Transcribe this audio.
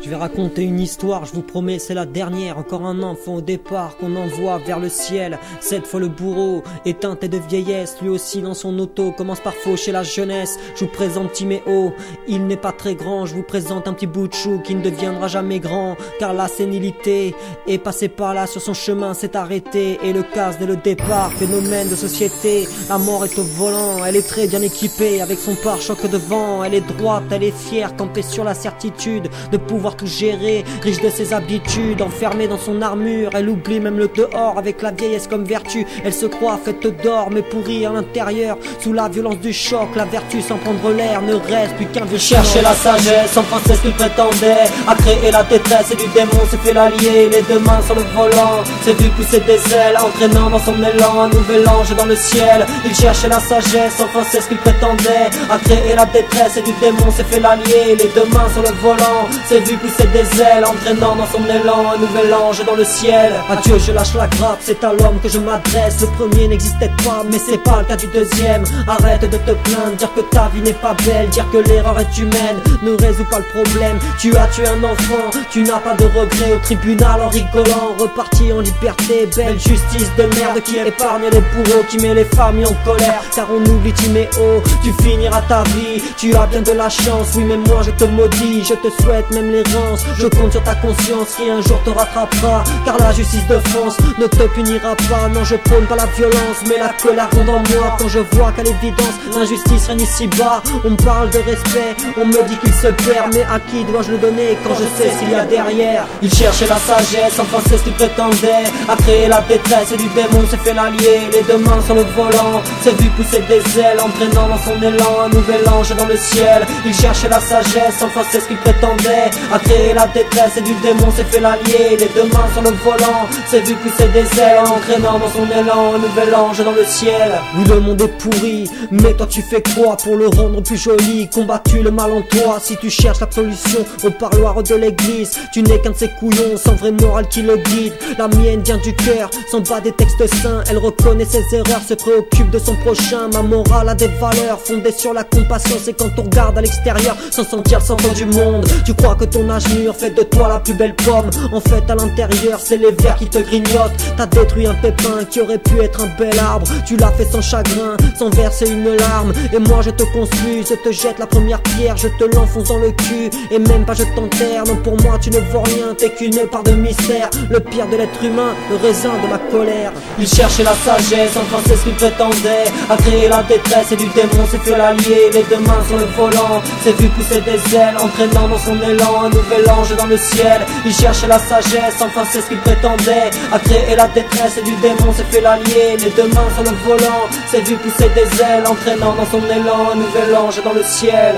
Je vais raconter une histoire, je vous promets c'est la dernière. Encore un enfant au départ qu'on envoie vers le ciel. Cette fois le bourreau est teinté de vieillesse. Lui aussi dans son auto commence par faucher la jeunesse. Je vous présente Timéo, il n'est pas très grand. Je vous présente un petit bout de chou qui ne deviendra jamais grand. Car la sénilité est passée par là, sur son chemin s'est arrêté. Et le casse dès le départ, phénomène de société. La mort est au volant, elle est très bien équipée. Avec son pare-choc devant, elle est droite, elle est fière. Campée sur la certitude de pouvoir tout gérer, riche de ses habitudes, enfermée dans son armure. Elle oublie même le dehors avec la vieillesse comme vertu. Elle se croit faite d'or mais pourrie à l'intérieur. Sous la violence du choc, la vertu sans prendre l'air ne reste plus qu'un vieux chercher la sagesse, en français ce qu'il prétendait. A créé la détresse et du démon s'est fait l'allié. Les deux mains sur le volant, s'est vu pousser des ailes, entraînant dans son élan un nouvel ange dans le ciel. Il cherchait la sagesse, en français ce qu'il prétendait. A créé la détresse et du démon s'est fait l'allié. Les deux mains sur le volant, s'est vu pousser des ailes, entraînant dans son élan un nouvel ange dans le ciel. Adieu, je lâche la grappe, c'est à l'homme que je m'adresse. Le premier n'existait pas, mais c'est pas le cas du deuxième. Arrête de te plaindre, dire que ta vie n'est pas belle, dire que l'erreur est humaine ne résout pas le problème. Tu as tué un enfant, tu n'as pas de regret. Au tribunal en rigolant, reparti en liberté. Belle justice de merde qui épargne les bourreaux, qui met les familles en colère. Car on oublie Timéo, tu finiras ta vie. Tu as bien de la chance, oui mais moi je te maudis. Je te souhaite même les je compte sur ta conscience qui un jour te rattrapera. Car la justice de France ne te punira pas. Non, je prône pas la violence mais la colère gronde en moi. Quand je vois qu'à l'évidence l'injustice règne ici bas. On me parle de respect, on me dit qu'il se perd. Mais à qui dois-je le donner quand je sais s'il y a derrière? Il cherchait la sagesse, enfin c'est ce qu'il prétendait. A créé la détresse et du démon s'est fait l'allié. Les deux mains sur le volant, s'est vu pousser des ailes, entraînant dans son élan un nouvel ange dans le ciel. Il cherchait la sagesse, enfin c'est ce qu'il prétendait. A créé la détresse et du démon s'est fait l'allié. Les deux mains sur le volant, s'est vu pousser des ailes, entraînant dans son élan un nouvel ange dans le ciel. Oui, le monde est pourri, mais toi tu fais quoi pour le rendre plus joli? Combattu le mal en toi, si tu cherches l'absolution au parloir de l'église, tu n'es qu'un de ces couillons sans vraie morale qui le guide. La mienne vient du cœur, s'en bat des textes saints. Elle reconnaît ses erreurs, se préoccupe de son prochain. Ma morale a des valeurs fondées sur la compassion. C'est quand on regarde à l'extérieur sans sentir le centre du monde. Tu crois que ton âge mûr fait de toi la plus belle pomme. En fait à l'intérieur c'est les vers qui te grignotent. T'as détruit un pépin qui aurait pu être un bel arbre. Tu l'as fait sans chagrin, sans verser une larme. Et moi je te construis, je te jette la première pierre. Je te l'enfonce dans le cul et même pas je t'enterre. Non, pour moi tu ne vaux rien, t'es qu'une part de mystère. Le pire de l'être humain, le raisin de ma colère. Il cherchait la sagesse, enfin c'est ce qu'il prétendait. A créé la détresse et du démon s'est fait l'allié. Les deux mains sur le volant, s'est vu pousser des ailes, entraînant dans son élan un nouvel ange dans le ciel. Il cherchait la sagesse, enfin c'est ce qu'il prétendait. A créé la détresse et du démon s'est fait l'allié. Les deux mains sur le volant, s'est vu pousser des ailes, entraînant dans son élan un nouvel ange dans le ciel.